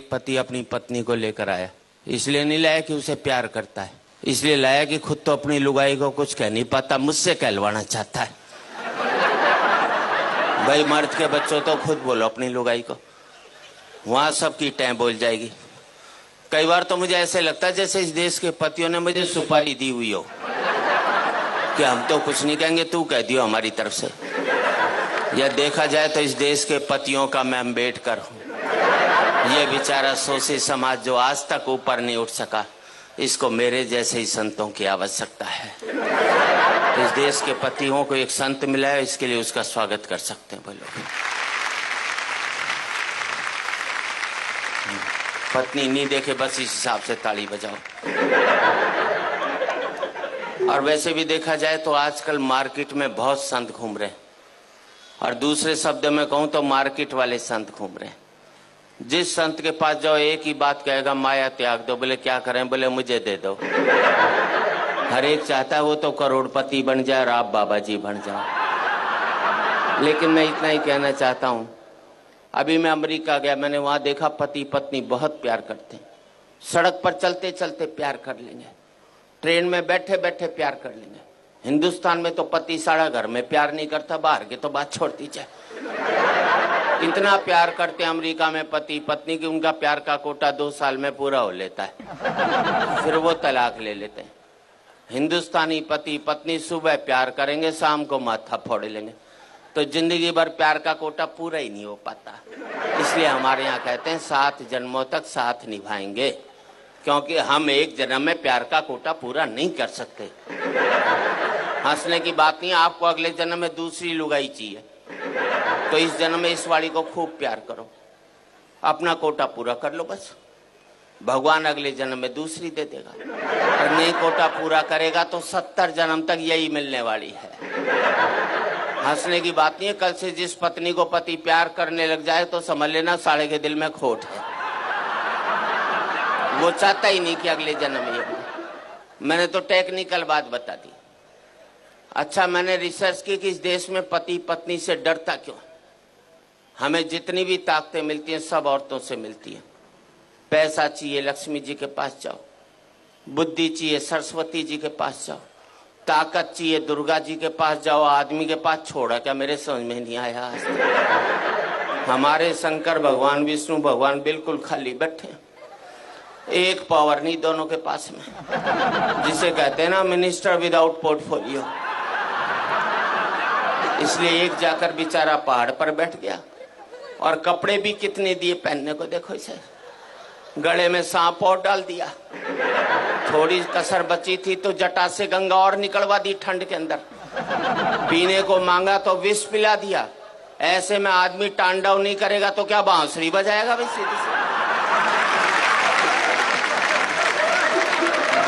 एक पति अपनी पत्नी को लेकर आया। इसलिए नहीं लाया कि उसे प्यार करता है, इसलिए लाया कि खुद तो अपनी लुगाई को कुछ कह नहीं पाता, मुझसे कहलवाना चाहता है। भाई मर्द के बच्चों तो खुद बोलो अपनी लुगाई को, वहां सबकी टैं बोल जाएगी। कई बार तो मुझे ऐसे लगता है जैसे इस देश के पतियों ने मुझे सुपारी दी हुई हो कि हम तो कुछ नहीं कहेंगे, तू कह दियो हमारी तरफ से। यह देखा जाए तो इस देश के पतियों का मैं अम्बेडकर हूँ। ये बेचारा शोषित समाज जो आज तक ऊपर नहीं उठ सका, इसको मेरे जैसे ही संतों की आवश्यकता है। इस देश के पतियों को एक संत मिला है, इसके लिए उसका स्वागत कर सकते हैं। बोलो पत्नी नहीं देखे बस इस हिसाब से ताली बजाओ। और वैसे भी देखा जाए तो आजकल मार्केट में बहुत संत घूम रहे हैं, और दूसरे शब्द में कहूं तो मार्केट वाले संत घूम रहे हैं। जिस संत के पास जाओ एक ही बात कहेगा, माया त्याग दो। बोले क्या करें? बोले मुझे दे दो। हर एक चाहता है वो तो करोड़पति बन जाए और आप बाबा जी बन जाओ। लेकिन मैं इतना ही कहना चाहता हूं, अभी मैं अमेरिका गया, मैंने वहां देखा पति पत्नी बहुत प्यार करते हैं। सड़क पर चलते चलते प्यार कर लेंगे, ट्रेन में बैठे बैठे प्यार कर लेंगे। हिंदुस्तान में तो पति सारा घर में प्यार नहीं करता, बाहर के तो बात छोड़ दीजिए। इतना प्यार करते हैं अमेरिका में पति पत्नी की, उनका प्यार का कोटा 2 साल में पूरा हो लेता है, फिर वो तलाक ले लेते हैं। हिंदुस्तानी पति पत्नी सुबह प्यार करेंगे, शाम को माथा फोड़ लेंगे, तो जिंदगी भर प्यार का कोटा पूरा ही नहीं हो पाता। इसलिए हमारे यहाँ कहते हैं 7 जन्मों तक साथ निभाएंगे, क्योंकि हम एक जन्म में प्यार का कोटा पूरा नहीं कर सकते। हंसने की बात नहीं, आपको अगले जन्म में दूसरी लुगाई चाहिए तो इस जन्म में इस वाली को खूब प्यार करो, अपना कोटा पूरा कर लो बस। भगवान अगले जन्म में दूसरी दे देगा, और नहीं कोटा पूरा करेगा तो 70 जन्म तक यही मिलने वाली है। हंसने की बात नहीं है, कल से जिस पत्नी को पति प्यार करने लग जाए तो समझ लेना साले के दिल में खोट है, वो चाहता ही नहीं कि अगले जन्म में ये। मैंने तो टेक्निकल बात बता दी। अच्छा, मैंने रिसर्च की कि इस देश में पति पत्नी से डरता क्यों? हमें जितनी भी ताकतें मिलती हैं सब औरतों से मिलती हैं। पैसा चाहिए लक्ष्मी जी के पास जाओ, बुद्धि चाहिए सरस्वती जी के पास जाओ, ताकत चाहिए दुर्गा जी के पास जाओ, आदमी के पास छोड़ा क्या? मेरे समझ में नहीं आया। हमारे शंकर भगवान विष्णु भगवान बिल्कुल खाली बैठे, एक पावर नहीं दोनों के पास में, जिसे कहते हैं ना मिनिस्टर विदाउट पोर्टफोलियो। इसलिए एक जाकर बेचारा पहाड़ पर बैठ गया, और कपड़े भी कितने दिए पहनने को, देखो इसे, गले में सांप और डाल दिया। थोड़ी कसर बची थी तो जटा से गंगा और निकलवा दी ठंड के अंदर। पीने को मांगा तो विष पिला दिया। ऐसे में आदमी तांडव नहीं करेगा तो क्या बांसुरी बजाएगा भाई? सीधी सी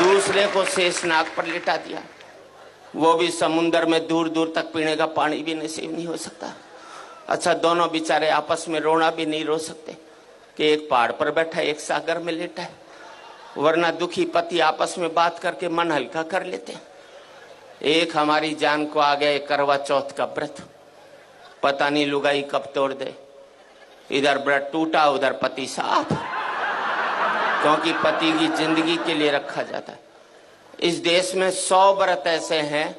दूसरे को शेषनाग पर लिटा दिया, वो भी समुन्द्र में दूर दूर तक पीने का पानी भी नसीब नहीं हो सकता। अच्छा, दोनों बेचारे आपस में रोना भी नहीं रो सकते कि एक पहाड़ पर बैठा एक सागर में लेटा है, वरना दुखी पति आपस में बात करके मन हल्का कर लेते हैं। एक हमारी जान को आ गया करवा चौथ का व्रत, पता नहीं लुगाई कब तोड़ दे। इधर व्रत टूटा उधर पति साफ, क्योंकि पति की जिंदगी के लिए रखा जाता है। इस देश में 100 व्रत ऐसे हैं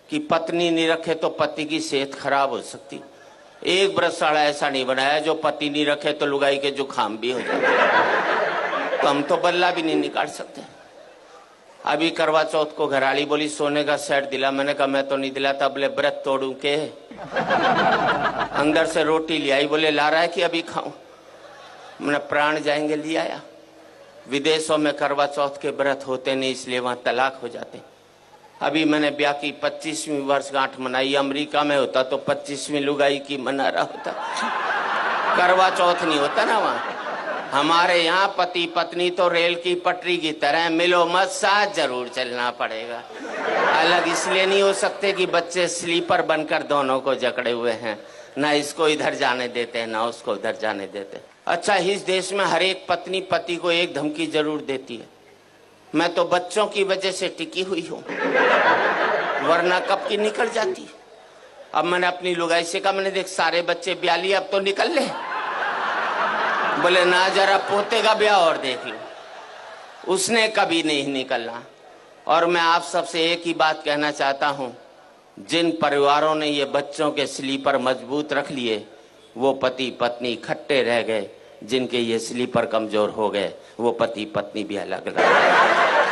कि पत्नी नहीं रखे तो पति की सेहत खराब हो सकती। एक व्रतशाला ऐसा नहीं बनाया जो पति नहीं रखे तो लुगाई के जुकाम भी हो जाते, तो हम तो बल्ला भी नहीं निकाल सकते। अभी करवा चौथ को घराड़ी बोली सोने का सेट दिला, मैंने कहा मैं तो नहीं दिलाता। बोले व्रत तोड़ू के? अंदर से रोटी ले आई, बोले ला रहा है कि अभी खाऊं? मैंने प्राण जाएंगे, ले आया। विदेशों में करवा चौथ के व्रत होते नहीं, इसलिए वहां तलाक हो जाते। अभी मैंने ब्याह की 25वीं वर्षगांठ मनाई, अमेरिका में होता तो 25वीं लुगाई की मना रहा होता, करवा चौथ नहीं होता ना वहां। हमारे यहाँ पति पत्नी तो रेल की पटरी की तरह, मिलो मत साथ जरूर चलना पड़ेगा। अलग इसलिए नहीं हो सकते कि बच्चे स्लीपर बनकर दोनों को जकड़े हुए हैं, ना इसको इधर जाने देते हैं ना उसको उधर जाने देते। अच्छा, इस देश में हर एक पत्नी पति को एक धमकी जरूर देती है। मैं तो बच्चों की वजह से टिकी हुई हूँ, वरना कब की निकल जाती। अब मैंने अपनी लुगाई से कहा, मैंने देख सारे बच्चे ब्याह लिए, अब तो निकल ले। बोले ना जरा पोते का ब्याह और देख लो, उसने कभी नहीं निकलना। और मैं आप सबसे एक ही बात कहना चाहता हूं, जिन परिवारों ने ये बच्चों के स्लीपर मजबूत रख लिए वो पति पत्नी इकट्ठे रह गए, जिनके ये स्लीपर कमजोर हो गए वो पति पत्नी भी अलग अलग।